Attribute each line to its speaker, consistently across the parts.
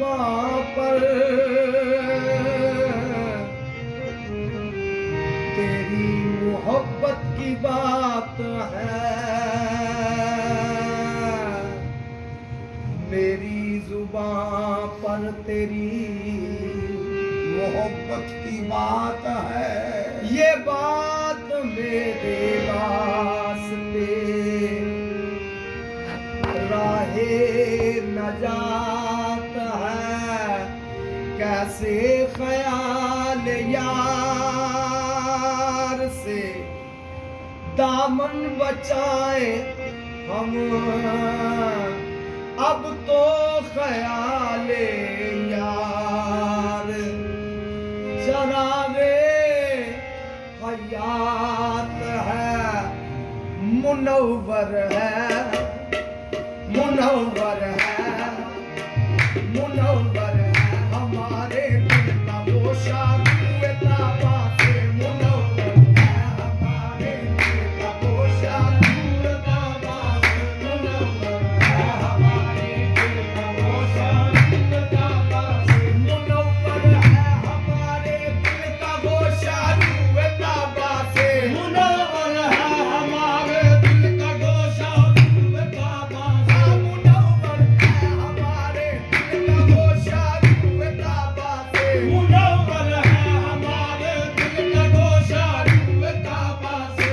Speaker 1: जुबां पर तेरी मोहब्बत की बात है, मेरी जुबां पर तेरी
Speaker 2: मोहब्बत की बात है।
Speaker 1: ये बात मेरे वास्ते राहे नजात है। कैसे ख्याल यार से दामन बचाए हम, अब तो ख्याल यार जनाबे हयात है। मुनव्वर है, मुनव्वर है, मुनव्वर है हमारे दिल का वो शादी ताबा से। मुनव्वर है हमारे दिल का वो शादी ताबा से। मुनव्वर है हमारे दिल का वो शादी ताबा से। मुनव्वर है हमारे दिल का वो शादी ताबा से। मुनव्वर है हमारे दिल का वो शादी ताबा से। मुनव्वर है हमारे दिल का वो शादी ताबा से। मुनव्वर है हमारे दिल का वो शादी ताबा से।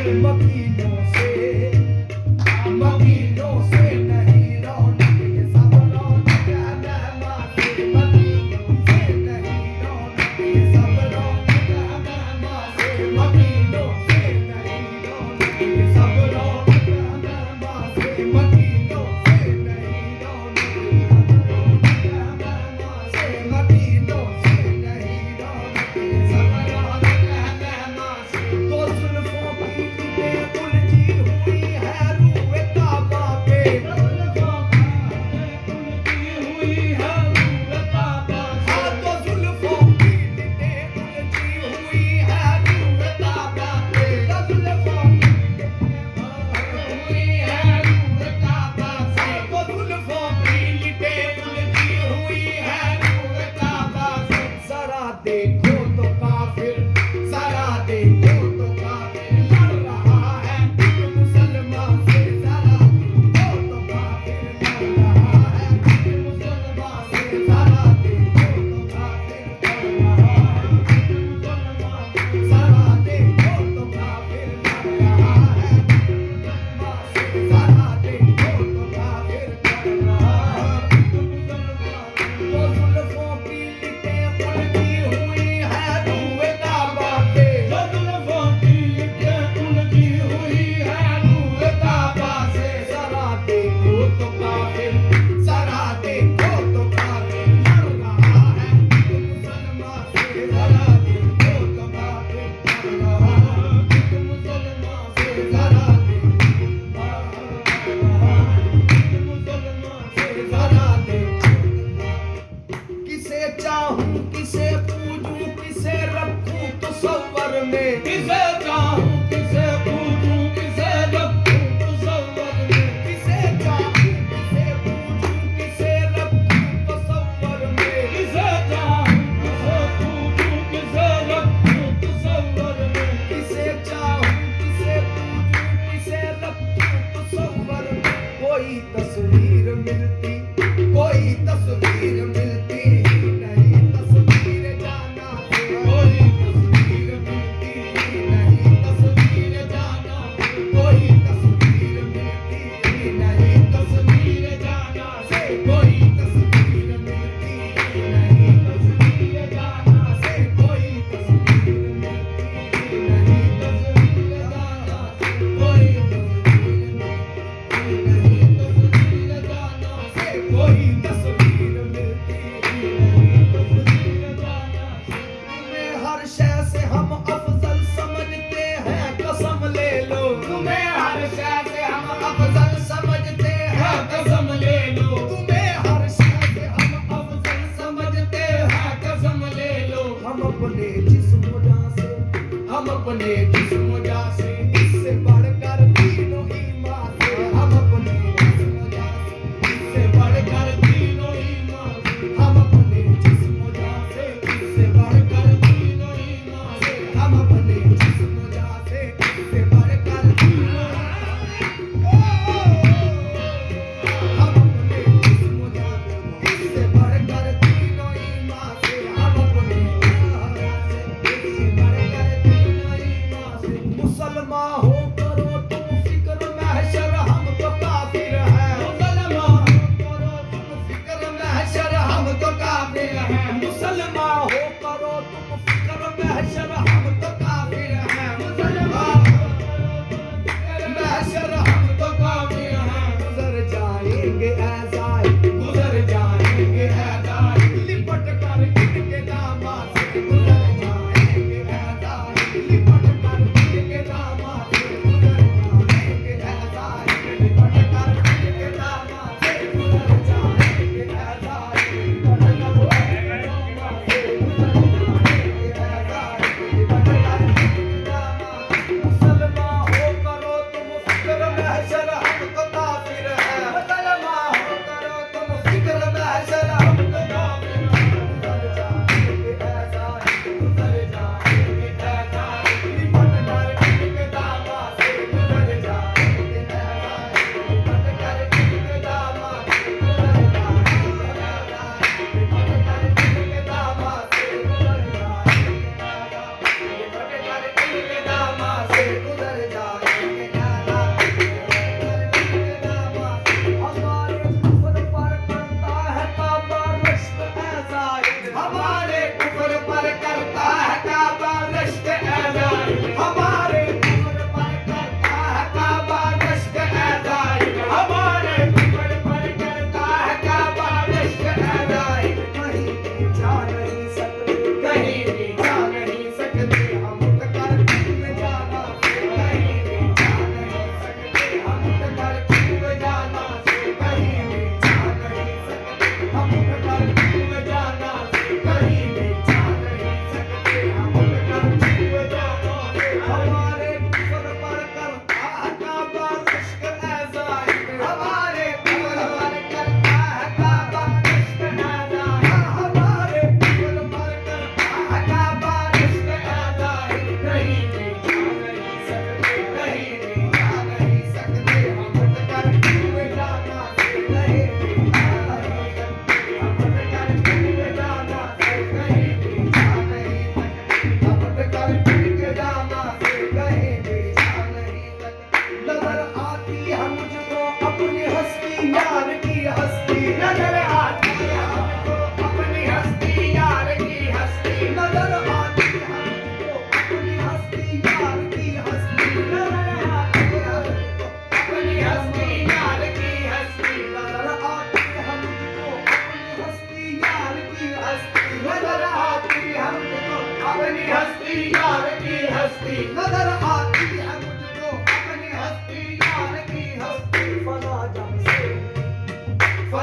Speaker 1: मकीनों से नहीं रौनक, ये सब रौनक है मेहमा से। मकीनों से नहीं रौनक, ये सब रौनक है मेहमा से। मकीनों से नहीं रौनक, ये सब रौनक है मेहमा से। मकीनों से नहीं रौनक, ये सब रौनक है मेहमा से। मकीनों से नहीं रौनक, ये सब रौनक है मेहमा से। तो जुल्फों की किटें उलझी हुई है रूए ताबा पे। जुल्फों की उलझी हुई है रूए ताबा से। हाँ तो जुल्फों की किटें उलझी हुई है रूए ताबा पे। जुल्फों की हुई है रूए ताबा से। तो जुल्फों की किटें उलझी हुई है रूए ताबा से। जरा देखो तो काफिर, जरा देखो तो काफिर लड़ रहा है एक मुसलमान से। जरा देखो तो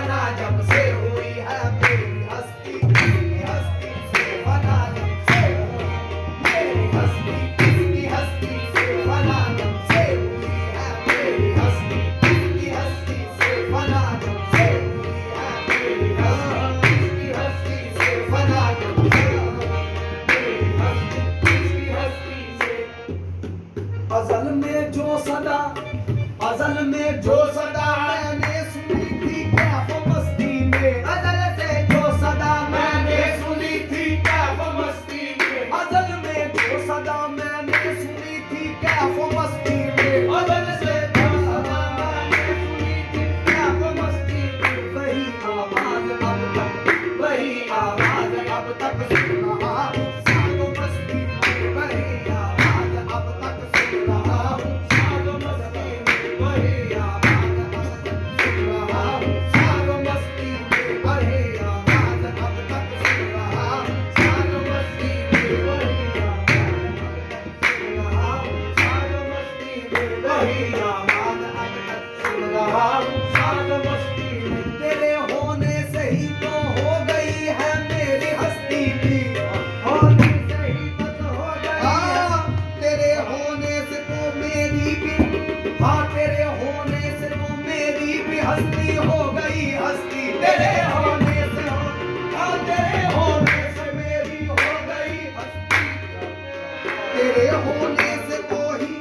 Speaker 1: फना जब से हुई है मेरी हस्ती किसकी हस्ती से फना जब से हुई मेरी हस्ती किसकी हस्ती से फना जब से हुई है मेरी हस्ती किसकी हस्ती से फना जब से हुई है मेरी हस्ती किसकी हस्ती से फना जब से हुई मेरी हस्ती किसकी हस्ती से अज़ल में जो सदा मैंने सुनी थी कैफ मस्ती में अज़ल से जो सदा मैंने सुनी थी कैफ मस्ती में अज़ल में जो सदा मैंने सुनी थी कैफ मस्ती में अज़ल से जो सदा मैंने सुनी थी कैफ मस्ती में वही आवाज़ अब तक सुन रहा हूँ सागो मस्ती में वही आवाज़ अब तक सुन रहा हूँ सागो मस्ती में वही आवाज़ अब तक सुन रहा हूँ सागो मस्ती में वही आवाज़ अब तक सुन रहा हूँ सागो मस्ती में वही आवाज़ अब तक सुन रहा हूँ सागो मस्ती में तेरे होने से ही तो हो गई है मेरी हस्ती भी होने से ही बस हो गई तेरे होने से तो मेरी भी तेरे होने से तो मेरी भी हस्ती हो गई हस्ती तेरे होने से तेरे होने से मेरी हो गई हस्ती तेरे होने से तो ही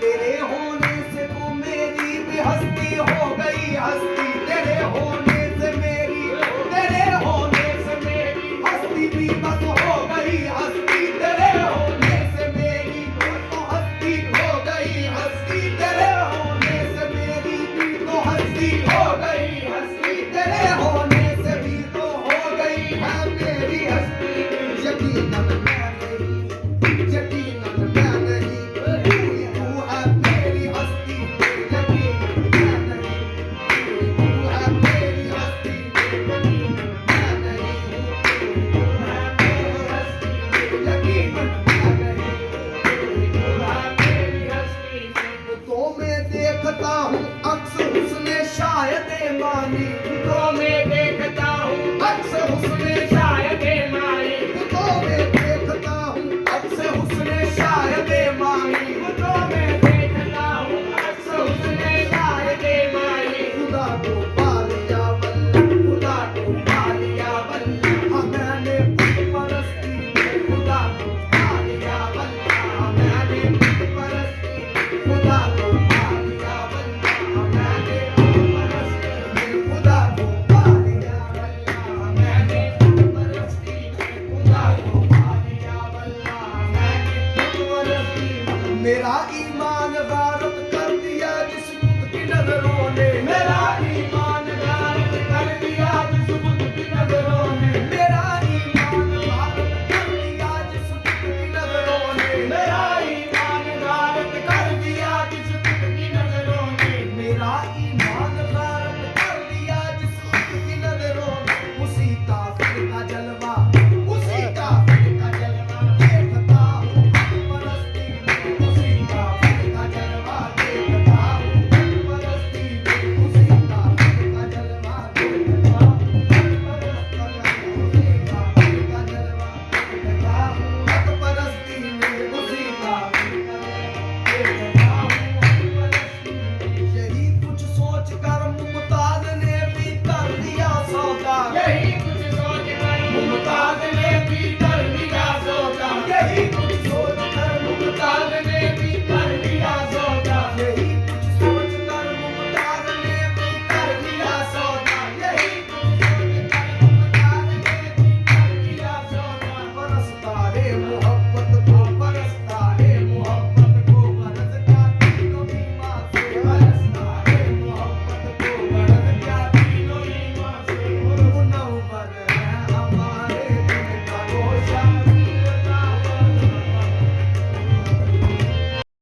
Speaker 1: तेरे होने से तो मेरी भी हस्ती हो गई हस्ती तेरे होने से मेरी हस्ती भी बस हो गई हस्ती तेरे होने से मेरी तो हस्ती हो गई हस्ती तेरे होने से मेरी भी तो हस्ती हो गई हस्ती तेरे होने से भी तो हो गई है मेरी हस्ती यकीनन मैं नहीं तू है मेरी हस्ती यकीनन मैं नहीं तू है मेरी हस्ती यकीनन मैं नहीं तू है मेरी हस्ती यकीनन मैं नहीं तू है मेरी हस्ती तो मैं देखता हूँ अक्स हुस्ने शायद मानी तो मैं देखता हूँ अक्स हुस्ने शायद मानी तो मैं देखता हूँ अक्स हुस्ने शायद मानी तो मैं देखता हूँ अक्स हुस्ने शायद मानी खुदा को